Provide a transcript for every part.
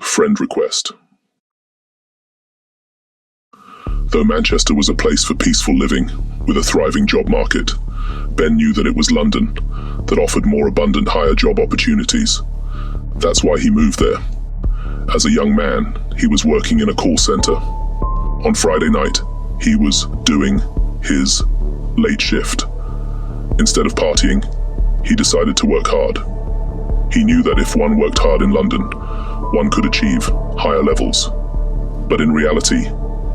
Friend request. Though Manchester was a place for peaceful living, with a thriving job market, Ben knew that it was London that offered more abundant higher job opportunities. That's why he moved there. As a young man, he was working in a call center. On Friday night, he was doing his late shift. Instead of partying, he decided to work hard. He knew that if one worked hard in London, one could achieve higher levels. But in reality,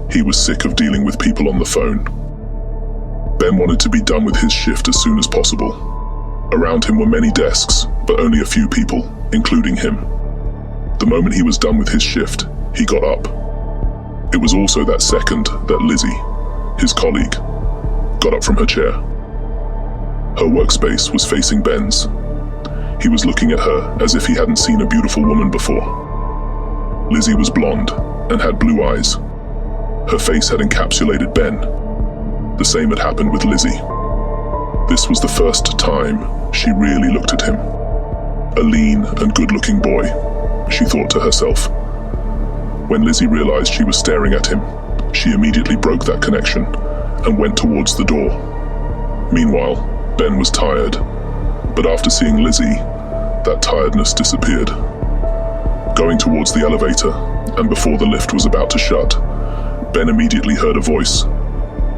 he was sick of dealing with people on the phone. Ben wanted to be done with his shift as soon as possible. Around him were many desks, but only a few people, including him. The moment he was done with his shift, he got up. It was also that second that Lizzie, his colleague, got up from her chair. Her workspace was facing Ben's. He was looking at her as if he hadn't seen a beautiful woman before. Lizzie was blonde and had blue eyes. Her face had encapsulated Ben. The same had happened with Lizzie. This was the first time she really looked at him. A lean and good-looking boy, she thought to herself. When Lizzie realized she was staring at him, she immediately broke that connection and went towards the door. Meanwhile, Ben was tired, but after seeing Lizzie, that tiredness disappeared. Going towards the elevator, and before the lift was about to shut, Ben immediately heard a voice.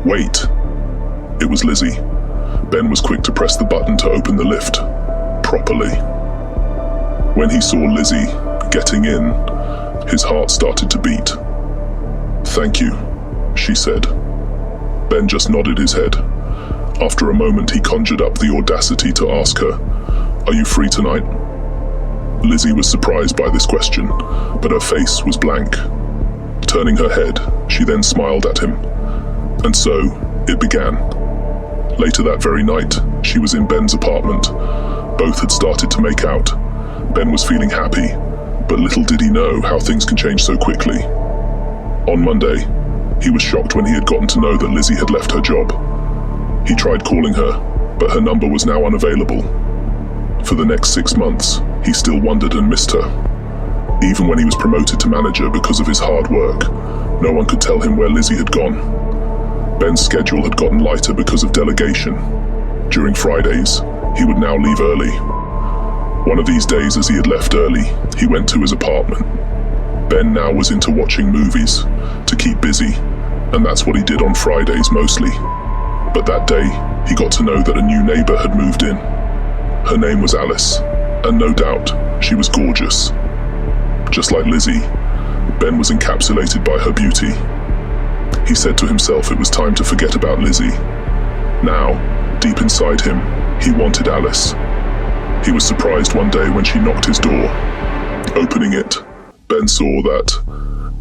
Wait! It was Lizzie. Ben was quick to press the button to open the lift, properly. When he saw Lizzie getting in, his heart started to beat. Thank you, she said. Ben just nodded his head. After a moment, he conjured up the audacity to ask her, "Are you free tonight?" Lizzie was surprised by this question, but her face was blank. Turning her head, she then smiled at him. And so, it began. Later that very night, she was in Ben's apartment. Both had started to make out. Ben was feeling happy, but little did he know how things can change so quickly. On Monday, he was shocked when he had gotten to know that Lizzie had left her job. He tried calling her, but her number was now unavailable. For the next 6 months, he still wondered and missed her. Even when he was promoted to manager because of his hard work, no one could tell him where Lizzie had gone. Ben's schedule had gotten lighter because of delegation. During Fridays, he would now leave early. One of these days, as he had left early, he went to his apartment. Ben now was into watching movies to keep busy, and that's what he did on Fridays mostly. But that day, he got to know that a new neighbor had moved in. Her name was Alice, and no doubt, she was gorgeous. Just like Lizzie, Ben was encapsulated by her beauty. He said to himself it was time to forget about Lizzie. Now, deep inside him, he wanted Alice. He was surprised one day when she knocked his door. Opening it, Ben saw that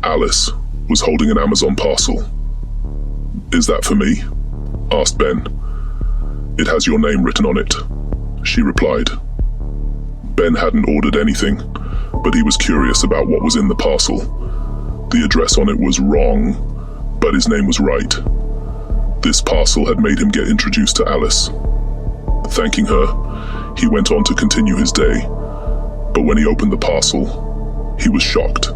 Alice was holding an Amazon parcel. "Is that for me?" asked Ben. "It has your name written on it," she replied. Ben hadn't ordered anything, but he was curious about what was in the parcel. The address on it was wrong, but his name was right. This parcel had made him get introduced to Alice. Thanking her, he went on to continue his day. But when he opened the parcel, he was shocked.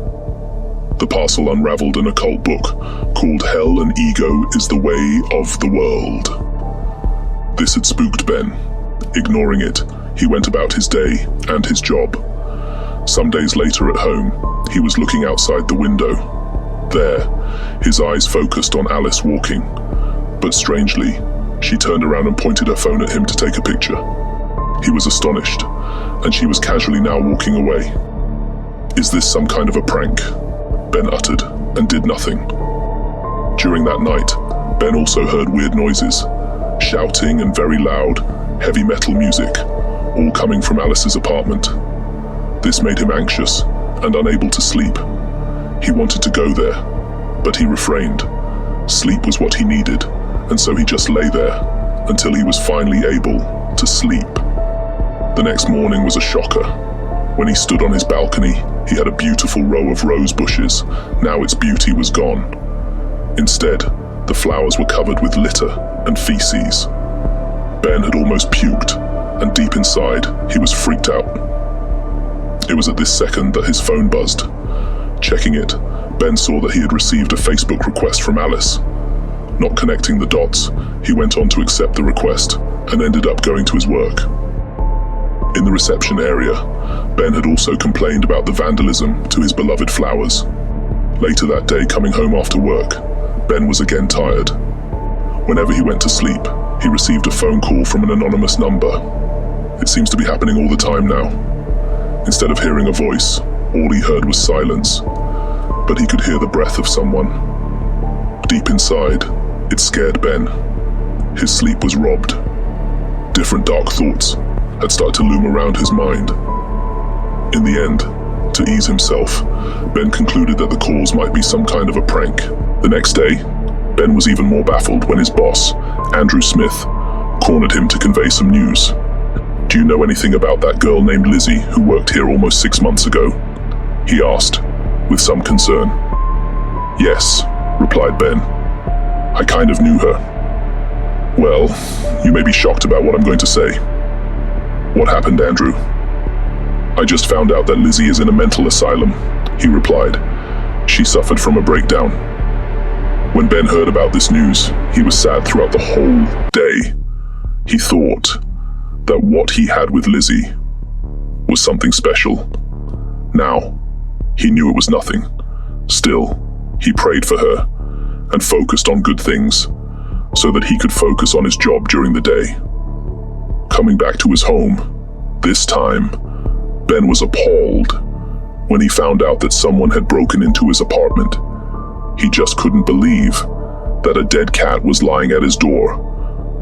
The parcel unraveled an occult book called Hell and Ego is the Way of the World. This had spooked Ben. Ignoring it, he went about his day and his job. Some days later at home, he was looking outside the window. There, his eyes focused on Alice walking. But strangely, she turned around and pointed her phone at him to take a picture. He was astonished, and she was casually now walking away. "Is this some kind of a prank?" Ben uttered, and did nothing. During that night, Ben also heard weird noises, shouting and very loud, heavy metal music, all coming from Alice's apartment. This made him anxious and unable to sleep. He wanted to go there, but he refrained. Sleep was what he needed, and so he just lay there until he was finally able to sleep. The next morning was a shocker. When he stood on his balcony, he had a beautiful row of rose bushes. Now its beauty was gone. Instead, the flowers were covered with litter and feces. Ben had almost puked, and deep inside, he was freaked out. It was at this second that his phone buzzed. Checking it, Ben saw that he had received a Facebook request from Alice. Not connecting the dots, he went on to accept the request and ended up going to his work. In the reception area, Ben had also complained about the vandalism to his beloved flowers. Later that day, coming home after work, Ben was again tired. Whenever he went to sleep, he received a phone call from an anonymous number. It seems to be happening all the time now. Instead of hearing a voice, all he heard was silence, but he could hear the breath of someone. Deep inside, it scared Ben. His sleep was robbed. Different dark thoughts had started to loom around his mind. In the end, to ease himself, Ben concluded that the calls might be some kind of a prank. The next day, Ben was even more baffled when his boss, Andrew Smith, cornered him to convey some news. "Do you know anything about that girl named Lizzie who worked here almost 6 months ago?" he asked, with some concern. "Yes," replied Ben. "I kind of knew her." "Well, you may be shocked about what I'm going to say." "What happened, Andrew?" "I just found out that Lizzie is in a mental asylum," he replied. "She suffered from a breakdown." When Ben heard about this news, he was sad throughout the whole day. He thought that what he had with Lizzie was something special. Now, he knew it was nothing. Still, he prayed for her and focused on good things so that he could focus on his job during the day. Coming back to his home, this time, Ben was appalled when he found out that someone had broken into his apartment. He just couldn't believe that a dead cat was lying at his door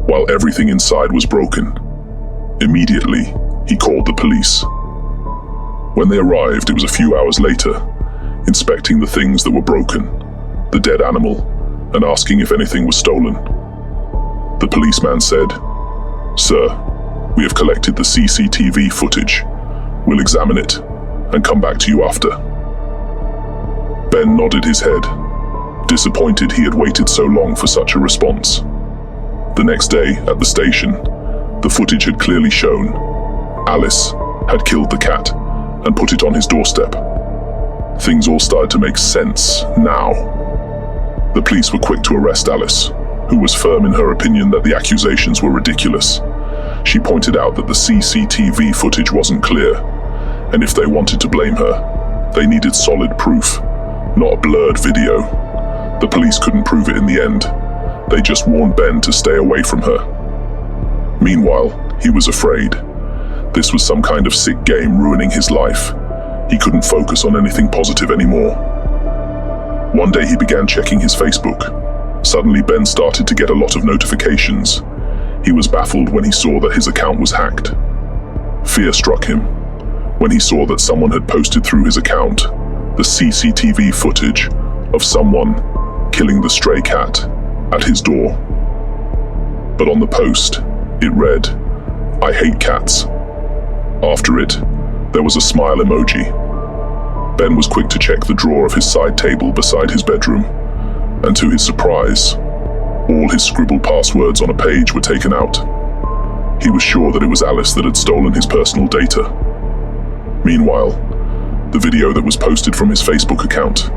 while everything inside was broken. Immediately, he called the police. When they arrived, it was a few hours later, inspecting the things that were broken, the dead animal, and asking if anything was stolen. The policeman said, "Sir, we have collected the CCTV footage. We'll examine it and come back to you after." Ben nodded his head, disappointed he had waited so long for such a response. The next day, at the station, the footage had clearly shown Alice had killed the cat and put it on his doorstep. Things all started to make sense now. The police were quick to arrest Alice, who was firm in her opinion that the accusations were ridiculous. She pointed out that the CCTV footage wasn't clear, and if they wanted to blame her, they needed solid proof, not a blurred video. The police couldn't prove it in the end. They just warned Ben to stay away from her. Meanwhile, he was afraid. This was some kind of sick game ruining his life. He couldn't focus on anything positive anymore. One day he began checking his Facebook. Suddenly Ben started to get a lot of notifications. He was baffled when he saw that his account was hacked. Fear struck him when he saw that someone had posted through his account the CCTV footage of someone killing the stray cat at his door. But on the post, it read, "I hate cats." After it, there was a smile emoji. Ben was quick to check the drawer of his side table beside his bedroom, and to his surprise, all his scribbled passwords on a page were taken out. He was sure that it was Alice that had stolen his personal data. Meanwhile, the video that was posted from his Facebook account,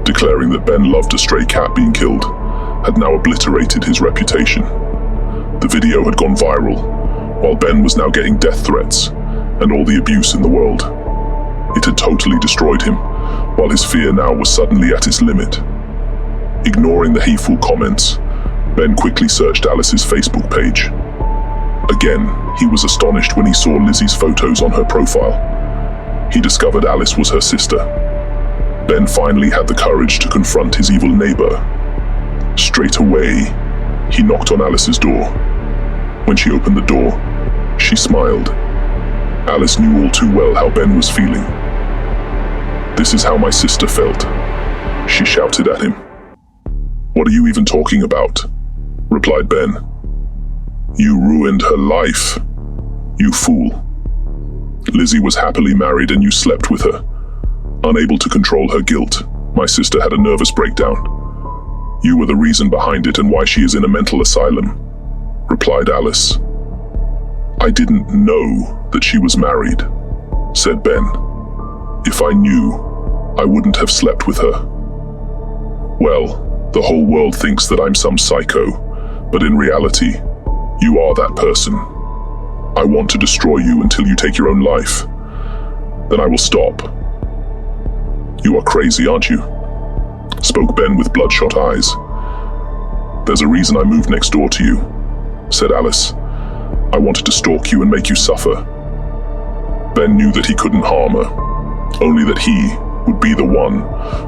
declaring that Ben loved a stray cat being killed, had now obliterated his reputation. The video had gone viral, while Ben was now getting death threats and all the abuse in the world. It had totally destroyed him, while his fear now was suddenly at its limit. Ignoring the hateful comments, Ben quickly searched Alice's Facebook page. Again, he was astonished when he saw Lizzie's photos on her profile. He discovered Alice was her sister. Ben finally had the courage to confront his evil neighbor. Straight away, he knocked on Alice's door. When she opened the door, she smiled. Alice knew all too well how Ben was feeling. "This is how my sister felt," she shouted at him. "What are you even talking about?" replied Ben. "You ruined her life, you fool. Lizzie was happily married and you slept with her. Unable to control her guilt, my sister had a nervous breakdown. You were the reason behind it and why she is in a mental asylum," replied Alice. "I didn't know that she was married," said Ben. "If I knew, I wouldn't have slept with her. Well, the whole world thinks that I'm some psycho, but in reality, you are that person. I want to destroy you until you take your own life. Then I will stop. You are crazy, aren't you? Spoke Ben with bloodshot eyes. There's a reason I moved next door to you, said Alice. I wanted to stalk you and make you suffer. Ben knew that he couldn't harm her, only that he would be the one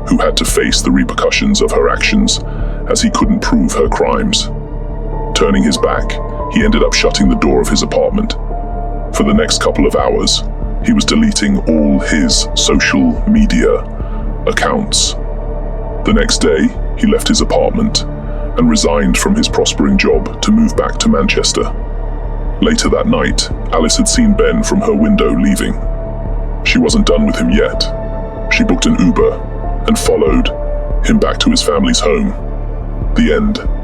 who had to face the repercussions of her actions, as he couldn't prove her crimes. Turning his back, he ended up shutting the door of his apartment. For the next couple of hours, he was deleting all his social media accounts. The next day, he left his apartment and resigned from his prospering job to move back to Manchester. Later that night, Alice had seen Ben from her window leaving. She wasn't done with him yet. She booked an Uber and followed him back to his family's home. The end.